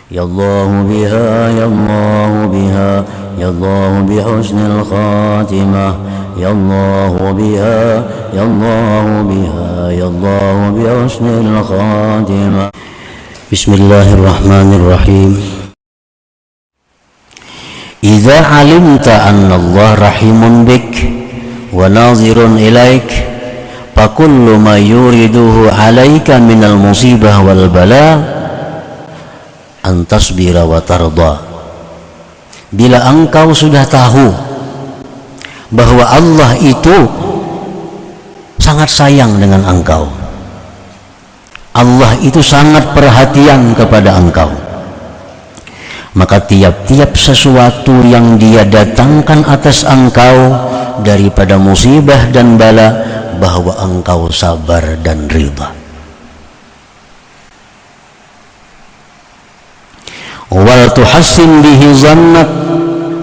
Ya Allah biha, ya Allah biha, ya Allah bihusnil khatimah. Ya Allah biha, ya Allah biha, ya Allah bihusnil khatimah. Bismillahirrahmanirrahim. Idza alimta anna Allah rahimun bik wa nazirun ilaik, fa kullu ma yuriduhu alaika minal musibah wal bala an tasbira wa tarda. Bila engkau sudah tahu bahwa Allah itu sangat sayang dengan engkau, Allah itu sangat perhatian kepada engkau, maka tiap-tiap sesuatu yang Dia datangkan atas engkau daripada musibah dan bala, bahwa engkau sabar dan ridha. Wal tuhassin bihi zannak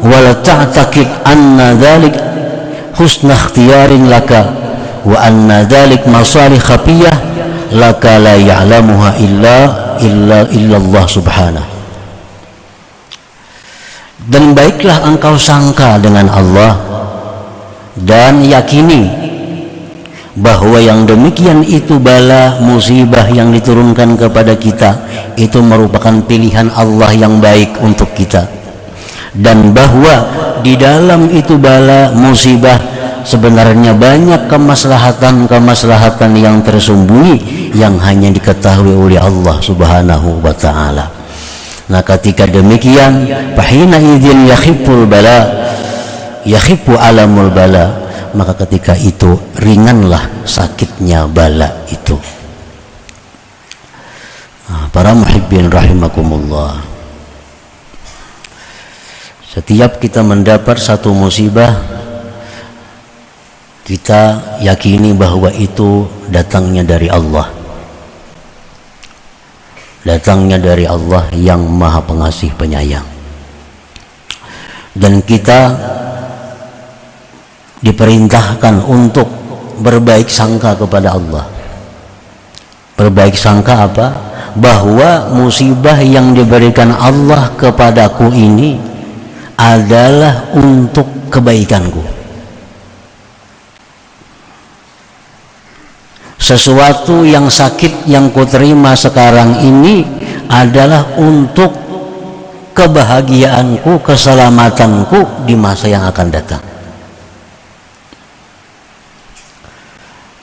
wal ta'taqid anna dzalik husna ikhtiyarin laka wa anna dzalik masalih khafiyah laka la ya'lamuha illa Allah subhanahu. Dan baiklah engkau sangka dengan Allah dan yakini bahwa yang demikian itu bala musibah yang diturunkan kepada kita itu merupakan pilihan Allah yang baik untuk kita, dan bahwa di dalam itu bala musibah sebenarnya banyak kemaslahatan yang tersembunyi yang hanya diketahui oleh Allah subhanahu wa ta'ala. Nah, ketika demikian, fahina idzin yakhiful bala, yakhifu alamul bala, maka ketika itu ringanlah sakitnya bala itu. Nah, para muhibbin rahimakumullah, setiap kita mendapat satu musibah, kita yakini bahwa itu datangnya dari Allah, datangnya dari Allah yang Maha Pengasih Penyayang, dan kita diperintahkan untuk berbaik sangka kepada Allah. Berbaik sangka apa? Bahwa musibah yang diberikan Allah kepadaku ini adalah untuk kebaikanku. Sesuatu yang sakit yang kuterima sekarang ini adalah untuk kebahagiaanku, keselamatanku di masa yang akan datang.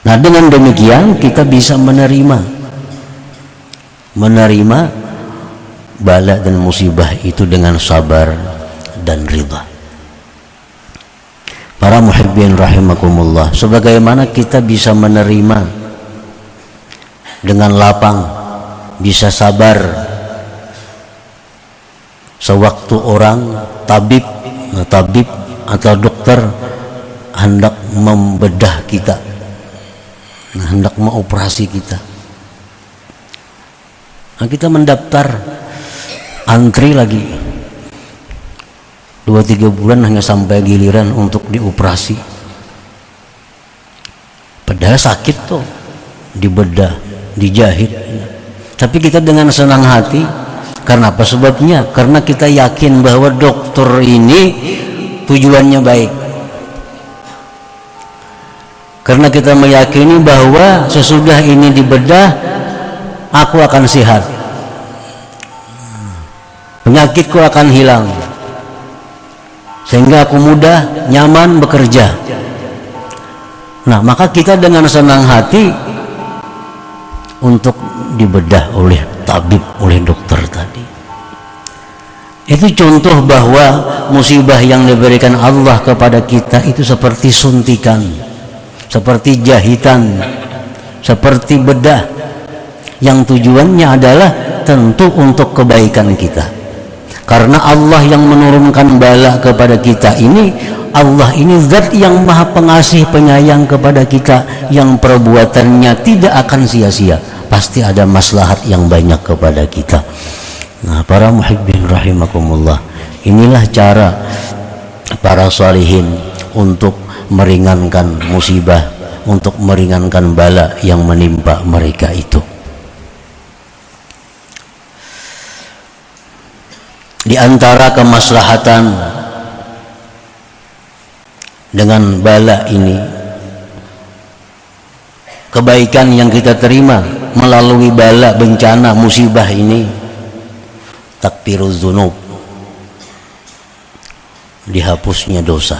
Nah, dengan demikian kita bisa menerima bala dan musibah itu dengan sabar dan ridha. Para muhibbin rahimakumullah, sebagaimana kita bisa menerima dengan lapang, bisa sabar sewaktu orang tabib atau dokter hendak membedah kita, hendak mengoperasi kita. Nah, kita mendaftar, antri lagi 2-3 bulan hanya sampai giliran untuk dioperasi. Padahal sakit tuh, dibedah, dijahit. Tapi kita dengan senang hati. Karena apa sebabnya? Karena kita yakin bahwa dokter ini tujuannya baik. Karena kita meyakini bahwa sesudah ini dibedah, aku akan sehat, penyakitku akan hilang, sehingga aku mudah, nyaman bekerja. Nah, maka kita dengan senang hati untuk dibedah oleh tabib, oleh dokter tadi. Itu contoh bahwa musibah yang diberikan Allah kepada kita itu seperti suntikan, seperti jahitan, seperti bedah, yang tujuannya adalah tentu untuk kebaikan kita. Karena Allah yang menurunkan bala kepada kita ini, Allah ini zat yang Maha Pengasih Penyayang kepada kita, yang perbuatannya tidak akan sia-sia, pasti ada maslahat yang banyak kepada kita. Nah, para muhibbin rahimakumullah, inilah cara para salihin untuk meringankan musibah, untuk meringankan bala yang menimpa mereka itu. Di antara kemaslahatan dengan bala ini, kebaikan yang kita terima melalui bala, bencana, musibah ini, takfiruz dzunub, dihapusnya dosa.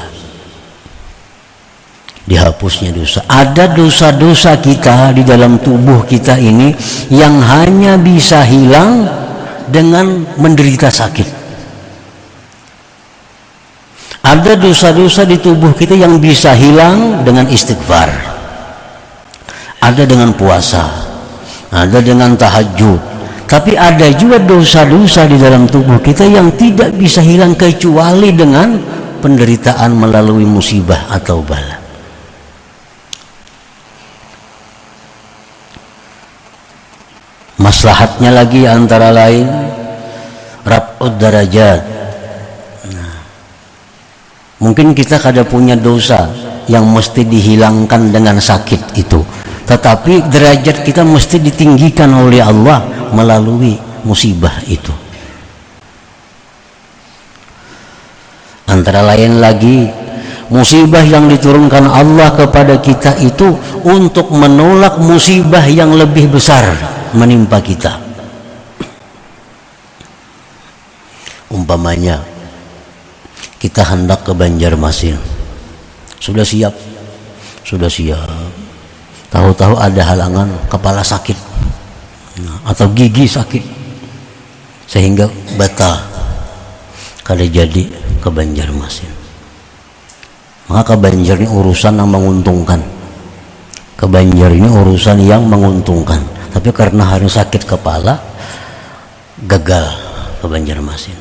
Dihapusnya dosa. Ada dosa-dosa kita di dalam tubuh kita ini yang hanya bisa hilang dengan menderita sakit. Ada dosa-dosa di tubuh kita yang bisa hilang dengan istighfar, ada dengan puasa, ada dengan tahajud. Tapi ada juga dosa-dosa di dalam tubuh kita yang tidak bisa hilang kecuali dengan penderitaan melalui musibah atau bala. Maslahatnya lagi antara lain raf'ud darajat. Mungkin kita kada punya dosa yang mesti dihilangkan dengan sakit itu, tetapi derajat kita mesti ditinggikan oleh Allah melalui musibah itu. Antara lain lagi musibah yang diturunkan Allah kepada kita itu untuk menolak musibah yang lebih besar menimpa kita. Umpamanya kita hendak ke Banjarmasin, sudah siap, tahu-tahu ada halangan, kepala sakit atau gigi sakit sehingga batal, kada jadi ke Banjarmasin. Maka ke Banjar ini urusan yang menguntungkan, ke Banjar ini urusan yang menguntungkan. Tapi karena hari sakit kepala, gagal ke Banjarmasin.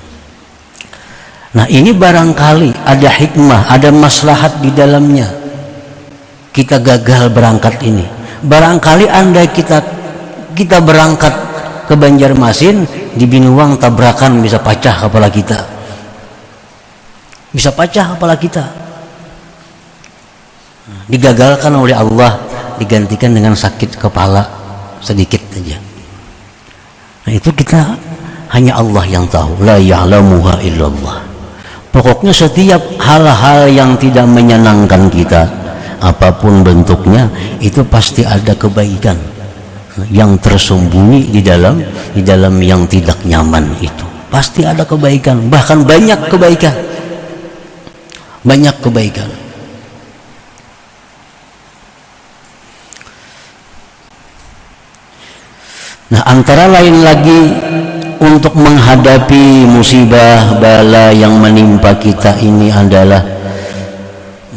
Nah, ini barangkali ada hikmah, ada maslahat di dalamnya. Kita gagal berangkat ini. Barangkali andai kita berangkat ke Banjarmasin, di Binuang tabrakan bisa pecah kepala kita. Bisa pecah kepala kita. Digagalkan oleh Allah, digantikan dengan sakit kepala sedikit saja. Nah, itu kita hanya Allah yang tahu, la ya'lamuha illallah. Pokoknya setiap hal-hal yang tidak menyenangkan kita, apapun bentuknya, itu pasti ada kebaikan yang tersembunyi di dalam yang tidak nyaman itu. Pasti ada kebaikan, bahkan banyak kebaikan. Banyak kebaikan. Nah, antara lain lagi untuk menghadapi musibah bala yang menimpa kita ini adalah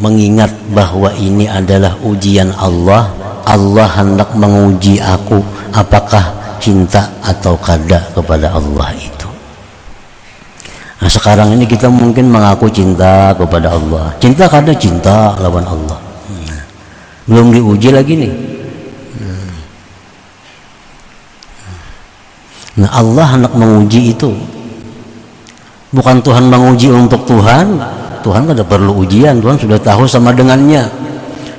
mengingat bahwa ini adalah ujian Allah. Allah hendak menguji aku apakah cinta atau kada kepada Allah itu. Nah, sekarang ini kita mungkin mengaku cinta kepada Allah, cinta kada cinta lawan Allah. Belum diuji lagi nih. Nah, Allah hendak menguji itu. Bukan Tuhan menguji untuk Tuhan. Tuhan kada perlu ujian, Tuhan sudah tahu sama dengannya.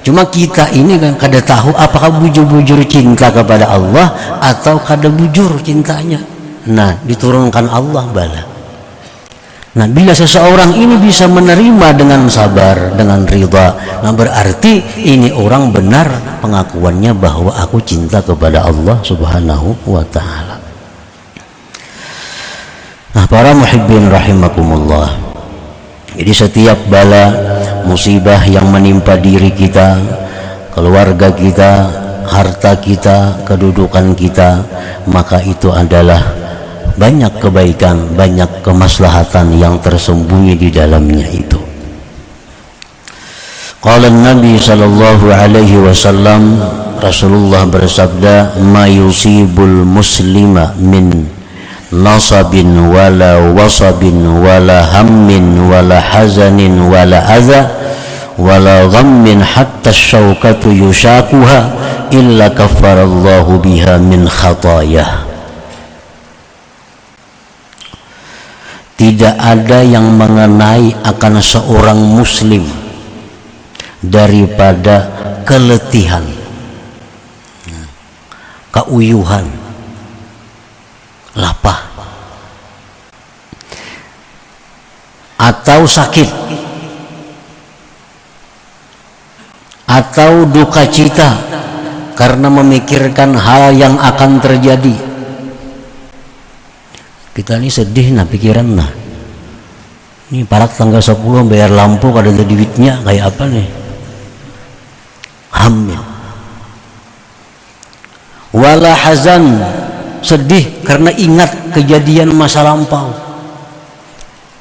Cuma kita ini kan kada tahu apakah bujur-bujur cinta kepada Allah atau kada bujur cintanya. Nah, diturunkan Allah bala. Nah, bila seseorang ini bisa menerima dengan sabar, dengan ridha, nah berarti ini orang benar pengakuannya bahwa aku cinta kepada Allah Subhanahu wa ta'ala. Nah, para muhibbin rahimakumullah. Jadi setiap bala musibah yang menimpa diri kita, keluarga kita, harta kita, kedudukan kita, maka itu adalah banyak kebaikan, banyak kemaslahatan yang tersembunyi di dalamnya itu. Qala Nabi sallallahu alaihi wasallam, Rasulullah bersabda, "Ma yusibul muslima min nasabin wala wasabin wala hammin wala hazanin wala adha wala ghammin hatta syaukatu yushakuha illa kafarallahu biha min khatayah." Tidak ada yang mengenai akan seorang muslim daripada keletihan, keuyuhan, lapah, atau sakit atau duka cita karena memikirkan hal yang akan terjadi. Kita ini sedih nah pikiran nah. Ini parak tanggal 10 bayar lampu kada ada duitnya kayak apa nih? Hamil. Wala hazan, sedih karena ingat kejadian masa lampau.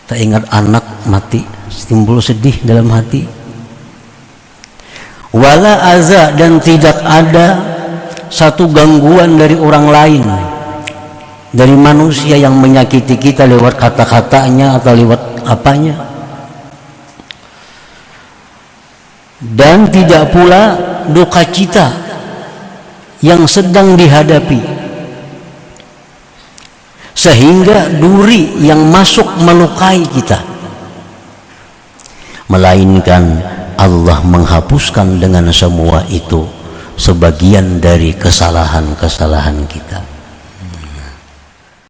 Tak ingat anak mati, timbul sedih dalam hati. Wala aza, dan tidak ada satu gangguan dari orang lain, dari manusia yang menyakiti kita lewat kata-katanya atau lewat apanya. Dan tidak pula duka cita yang sedang dihadapi, sehingga duri yang masuk melukai kita, melainkan Allah menghapuskan dengan semua itu sebagian dari kesalahan-kesalahan kita.